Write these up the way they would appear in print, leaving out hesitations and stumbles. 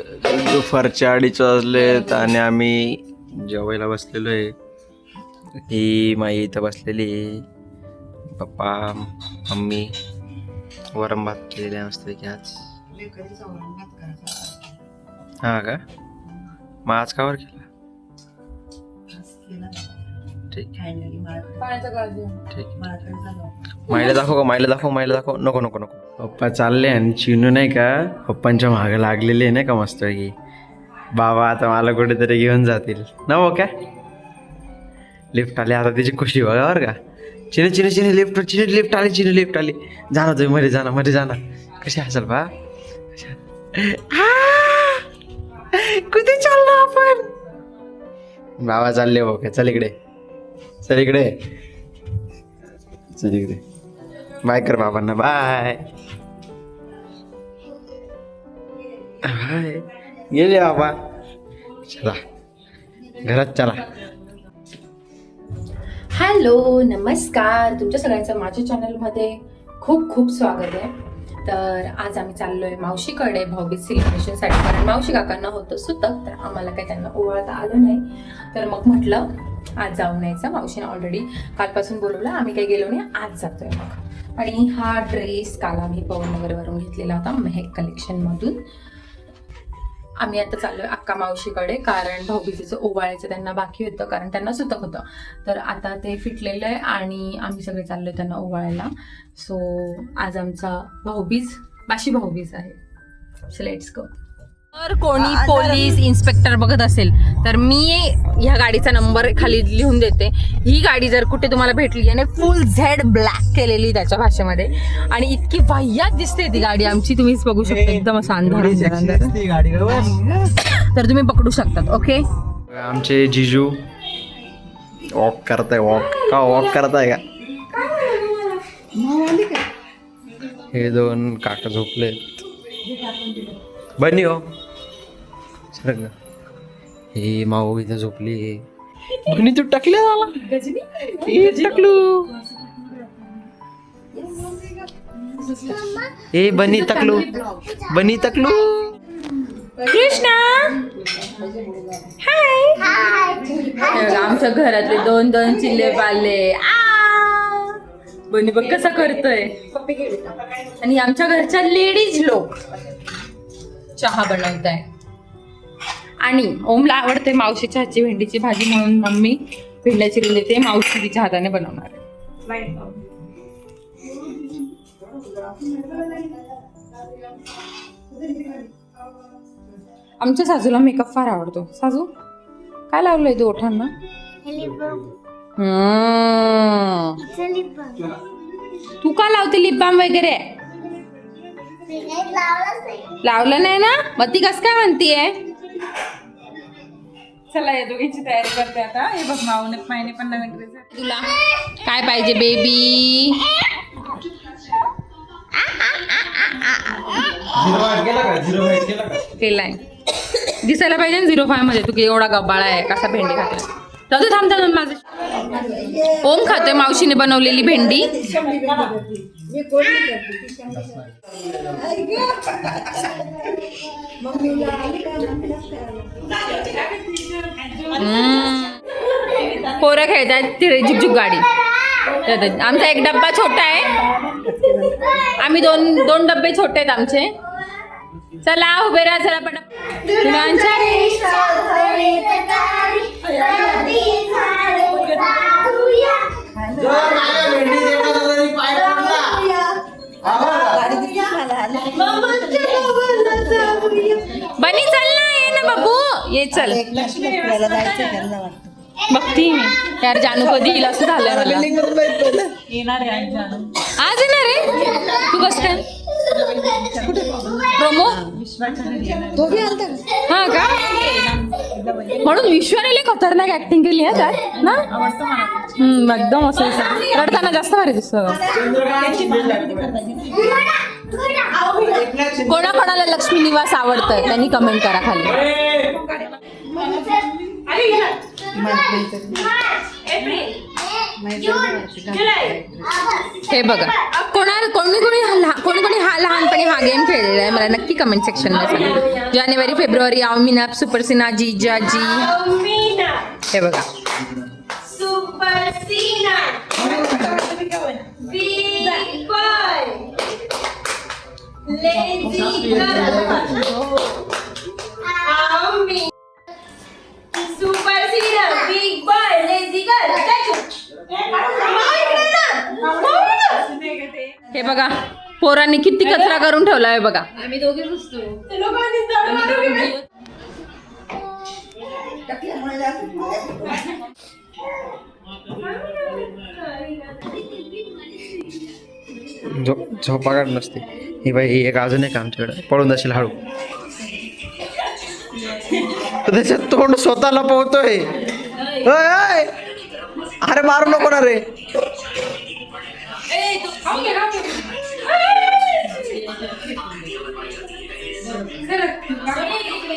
दुपारचे 2:30 वाजलेत आणि आम्ही जेवायला बसलेलो आहे. ही माई इथं बसलेली आहे. पप्पा मम्मी वरम भात केलेले आहे मस्तपैकी आज. हा का मग आज कावर केला? ठीक ठीक. माईला दाखव का? माईला दाखव. नको नको नको. पप्पा चालले आणि चिनू नाही का पप्पांच्या मागं लागलेले आहे नाही का मस्तपैकी. बाबा आता मला कुठेतरी घेऊन जातील ना हो काय. लिफ्ट आली आता तिची खुशी बघा बरं का. चिने लिफ्ट आली. जाणार तुम्ही मध्ये जाणार कशी असेल बा. कुठे चाललो आपण? बाबा चालले हो काय. चल इकडे बाय कर बाबांना. बाय गेले बाबा. चला घरात चला. हॅलो नमस्कार, तुमच्या सगळ्यांचं माझ्या चॅनलमध्ये खूप खूप स्वागत आहे. तर आज आम्ही चाललोय मावशीकडे भाऊबीज सेलिब्रेशनसाठी, कारण मावशी काकांना होतं सुतक, तर आम्हाला काही त्यांना ओवाळता आलं नाही. तर मग म्हटलं आज जाऊन यायचं. मावशीने ऑलरेडी कालपासून बोलवलं, आम्ही काही गेलो नाही, आज जातोय मग. आणि हा ड्रेस काल आम्ही पवननगरवरून घेतलेला होता, मेहक कलेक्शनमधून. आम्ही आता चाललोय अक्का मावशीकडे, कारण भाऊबीजेचं ओवाळायचं त्यांना बाकी होतं, कारण त्यांना सुतक होतं. तर आता ते फिटलेलं आहे आणि आम्ही सगळे चाललोय त्यांना ओवाळायला. सो आज आमचा बाशी भाऊबीज आहे. So let's go. तर कोणी पोलीस इन्स्पेक्टर बघत असेल तर मी ह्या गाडीचा नंबर खाली लिहून देते. ही गाडी जर कुठे तुम्हाला भेटली आणि फुल झेड ब्लॅक केलेली त्याच्या भाषेमध्ये, आणि इतकी वाह्यात दिसते ती गाडी आमची, तुम्हीच बघू शकता. एकदम असं अंधार तर तुम्ही पकडू शकतात. ओके, आमचे जिजू वॉक करताय. वॉक करताय का? हे दोन काका झोपलेत. बनी हो सर. हे माऊ इथे झोपली. बनी तू टाकल्या झाला टाकलू. ए बनी टाकलू. कृष्णा हाय. आमच्या घरातले दोन चिल्ले पाले. बनी बघ कसा करतोय. आणि आमच्या घरच्या लेडीज लोक चहा बनवत आहे. आणि ओमला आवडते मावशीच्या हातची भेंडीची भाजी, म्हणून मम्मी भेंड्या चिरून देते. मावशी तिच्या हाताने बनवणार आहे. आमच्या साजूला मेकअप फार आवडतो. साजू काय लावलंय तू ओठांना? तू का लावते लिप बाम वगैरे? लावलं नाही ना, मग ती कस काय म्हणतीये? चला या दोघींची तयारी करते आता. हे बघ मायने पण नवीन ड्रेस. तुला काय पाहिजे बेबी? केलाय दिसायला पाहिजे 05 मध्ये. तू एवढा गबाळा आहे, कसा भेंडी खाते? जाऊ थांब माझे. ओम खातोय मावशीने बनवलेली भेंडी. पोरं खेळतात झुकझुक गाडी. आमचा एक डब्बा छोटा आहे, आम्ही दोन डब्बे छोटे आहेत आमचे. चला उभे राहा. चला पटा. बनी चल ना, ये ना बाबू, ये चल. बघती मी यार जानू कधी येईल असं झालंय मला. आज येणार आहे. तू कसं काय प्रोमो? हा का, म्हणून विश्वाने खतरनाक ऍक्टिंग केली आहे त्यात ना. एकदम असं रडताना जास्त भारी दिसतं. कोणाकोणाला लक्ष्मी निवास आवडतंय त्यांनी कमेंट करा खाली. हे बघा, कोणी हा लहानपणी हा गेम खेळलेला आहे मला नक्की कमेंट सेक्शन मध्ये सांगा. जानेवारी फेब्रुवारी आमिना सुपर सिना जीजाजी. हे बघा सुपर सीना बिग बॉय लेजी गर्ल आमी सुपर सीना बिग बॉय लेजी गर्ल. हे बघा पोरांनी किती कचरा करून ठेवला आहे बघा. आम्ही दोघे बसतो. झोपा काढ नसते ही बाई. ही एक अजून एक आमच्याकडे पळून जाशील हळू. त्याच्यात तोंड स्वतःला पोहतोय. अरे मारू नको ना रे.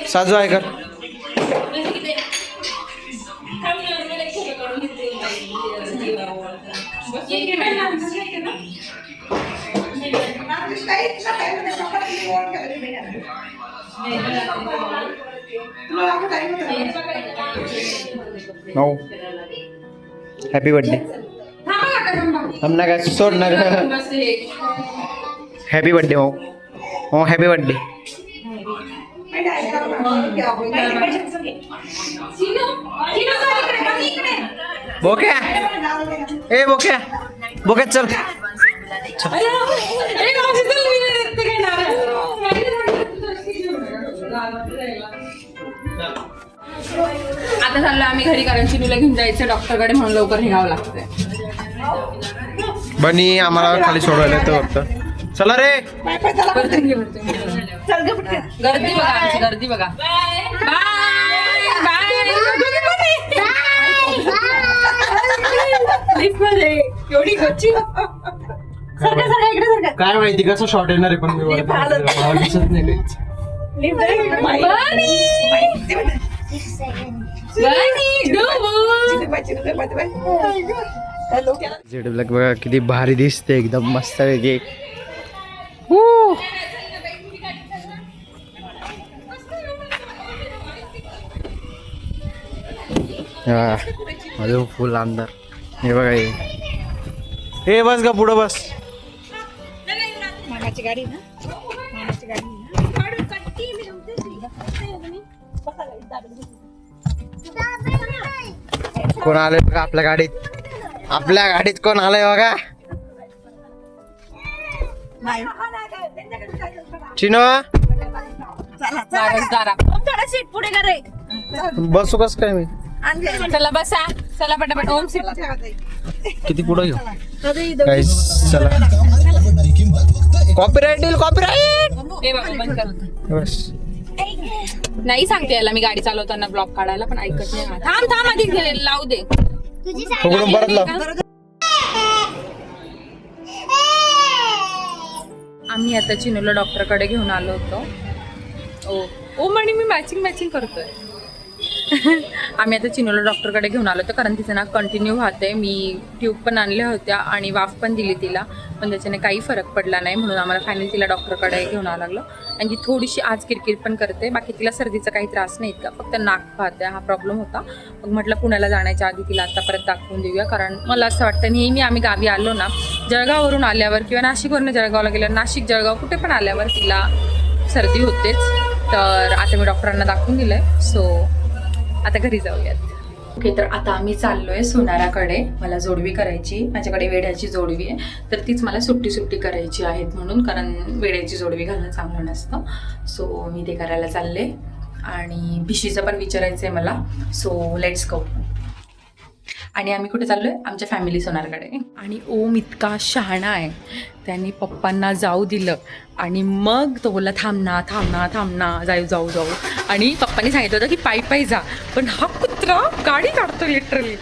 साजू आहे का? No happy birthday. थांब ना काय सोड ना. हॅपी बर्थडे हो. हो हॅपी बर्थडे. बोक्या ए बोक्या बोक्या चल. आता चाललो आम्ही घरी कारण चिनूला घेऊन जायचं डॉक्टरकडे म्हणून लवकर निघावं लागतंय. बनी आम्हाला खाली सोडवायला येतं फक्त. चला रे. गर्दी बघा आमची गर्दी बघा. Bye bye. एवढी गच्ची काय माहिती कसं शॉर्ट येणार आहे पण दिसत नाही. झेड ब्लॅक बघा किती भारी दिसते एकदम मस्त वेगळी. अजून फुल अंदर. हे बघा हे बस का पुढं बस. मामाची गाडी ना. कोण आलंय बघा आपल्या गाडीत. आपल्या गाडीत कोण आलंय बघा. चिनो सीट पुढे का रे. बसू कस काय मी. चला बसा चला पटापट. ओम सीट किती पुढं घेऊ काय. चला कॉपीराइट देईल कॉपीराइट. हे बघा बंद कर. बस नाही सांगते याला मी गाडी चालवताना ब्लॉक काढायला पण ऐकत नाही. थांब थांब आधी लावू दे. फुगडून परत लाव. आम्ही आता चिनूला डॉक्टरकडे घेऊन आलो होतो. ओ म्हणे मी मॅचिंग करतोय. आम्ही आता चिनूला डॉक्टरकडे घेऊन आलो होतो कारण तिचं ना कंटिन्यू वाहते. मी ट्यूब पण आणल्या होत्या आणि वाफ पण दिली तिला पण त्याच्याने काही फरक पडला नाही म्हणून आम्हाला फायनली तिला डॉक्टरकडे घेऊन आलं लागलं. आणि ती थोडीशी आज किरकिर पण करते. बाकी तिला सर्दीचा काही त्रास नाही इतका फक्त नाक पाहते हा प्रॉब्लेम होता. मग म्हटलं पुण्याला जाण्याच्या आधी तिला आता परत दाखवून देऊया कारण मला असं वाटतं नेहमी आम्ही गावी आलो ना जळगाववरून आल्यावर किंवा नाशिकवरून जळगावला गेल्यावर नाशिक जळगाव कुठे पण आल्यावर तिला सर्दी होतेच. तर आता मी डॉक्टरांना दाखवून दिलं आहे. सो आता घरी जाऊयात. ओके तर आता आम्ही चाललोय सोनाराकडे. मला जोडवी करायची. माझ्याकडे वेड्याची जोडवी आहे तर तीच मला सुट्टी करायची आहेत म्हणून कारण वेड्याची जोडवी घालणं चांगलं नसतं. सो मी ते करायला चालले आणि भिशीचं पण विचारायचं आहे मला. So let's go. आणि आम्ही कुठे चाललोय आमच्या फॅमिली सोनारकडे. आणि ओम इतका शहाणा आहे त्यांनी पप्पांना जाऊ दिलं आणि मग तो बोलला थांबना जाऊ आणि पप्पांनी सांगितलं होतं की पायी जा पण हा कुत्रा गाडी काढतो लिटरली.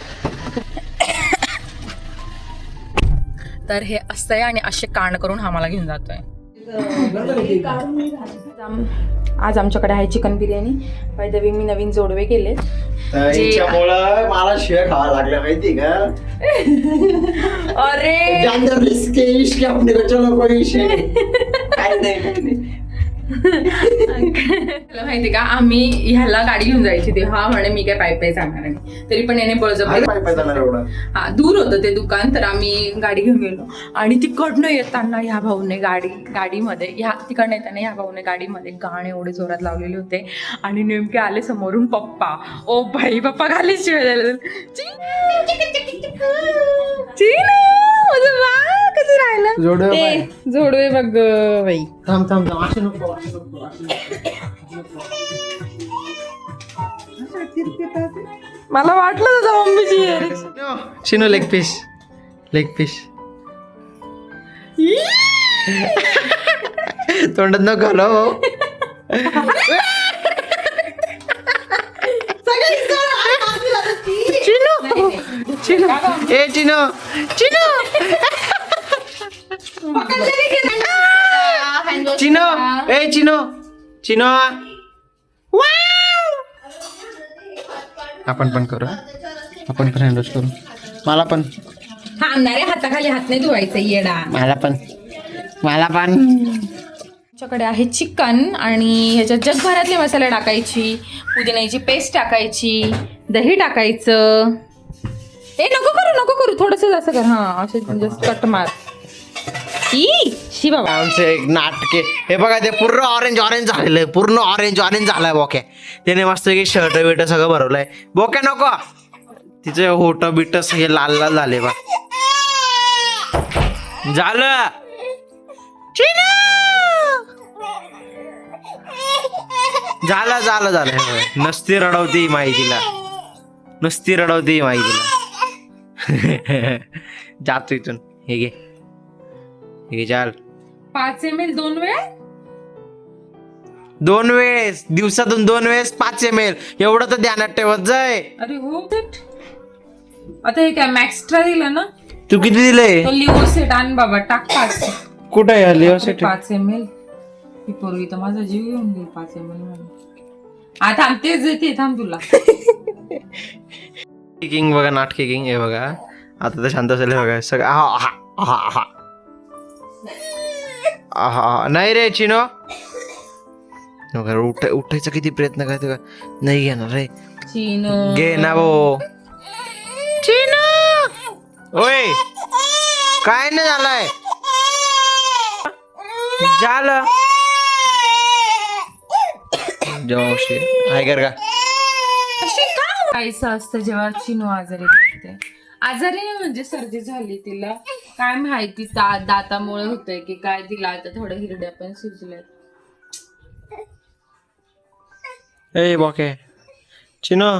तर हे असं आहे आणि असे कांड करून हा मला घेऊन जातोय. आज आमच्याकडे आहे chicken biryani. By the way मी नवीन जोडवे केले. त्याच्यामुळं मला शिव्या खावा लागल्या माहिती का. अरे चलो कोई विषय काय नाही. तुला माहिती का आम्ही ह्याला गाडी घेऊन जायची ती. हा म्हणे मी काय पायी जाणार नाही. तरी पण याने बळजबरी जाणार एवढा. हा दूर होतं ते दुकान. तर आम्ही गाडी घेऊन गेलो आणि तिकडनं येताना ह्या भाऊने गाडीमध्ये तिकडनं येताना ह्या भाऊने गाडीमध्ये गाणे एवढे जोरात लावलेले होते. आणि नेमके आले समोरून पप्पा. ओ भाई पप्पा खाली शिवाय झाले. कसं राहिलं जोडवे बघ बाई. थांब असे नको. मला वाटलं होतं मम्मीची. चिनो लेग पीस. तोंडात नको घालव. चिनो आपण पण करू. आपण पण हँडवॉश करू. मला पण थांबणारे हाताखाली हात नाही धुवायचं येडा. मला पण आमच्याकडे आहे चिकन आणि ह्याच्यात जगभरातले मसाले टाकायची, पुदिन्याची पेस्ट टाकायची, दही टाकायचं. नको करू थोडंसं असं कर. हा असे जस्ट कट मार. शी बाबा आमचे एक नाटके. हे बघा ते पूर्ण ऑरेंज झालेलं आहे. पूर्ण ऑरेंज झालाय बोक्या. त्याने मस्त की शर्ट बिट सगळं भरवलंय. बोक्या नको. तिचे होट बिट सगळे लाल झाले बा. झालं नसती रडवती माहितीला. जातो इथून. हे घे चाल. 5 ml 2 वेळेस दिवसातून 2 वेळेस 5 ml एवढं तर ध्यानात ठेवत जाय. अरे हो. आता हे काय मॅक्स्ट्रा दिलं ना. तू किती दिले. लिओसेट आण बाबा. टाक 5. कुठे आहे लिओसेट. 5 ml. ही पोरगी तर माझा जीव घेऊन गेली 5 ml मध्ये. आता तेच येते. थांब तुला किंग बघा. नाटकी किंग. हे बघा आता तर शांत असेल. बघा सगळं. नाही रे चिनो. उठायचा किती प्रयत्न करते का. नाही घेणार रे. चिनो घे ना भो. चिनो ओय काय नाही झालंय. झालं जोशी हाय कर का. काहीच असतं जेव्हा चिनो आजारी पडते. आजारी नाही म्हणजे सर्दी झाली तिला. काय माहिती दातामुळे होतंय की काय. तिला आता थोडं हिरड्या पण सुजल्यात. ए बॉके चिनो.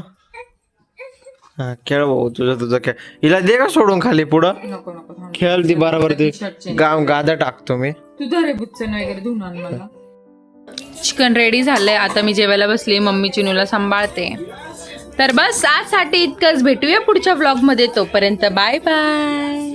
हा खेळ भाऊ. तुझं खेळ. हिला दे का सोडून खाली पुढं. नको थांब. खेळ ती बरोबर. ती गादा टाकतो मी. तू धरे बुच्चन वगैरे धुवून आण मला. चिकन रेडी झालंय. आता मी जेवायला बसली. मम्मी चिनूला सांभाळते. तर बस आजसाठी इतकंच. भेटूया पुढच्या व्लॉग मध्ये. तोपर्यंत बाय बाय.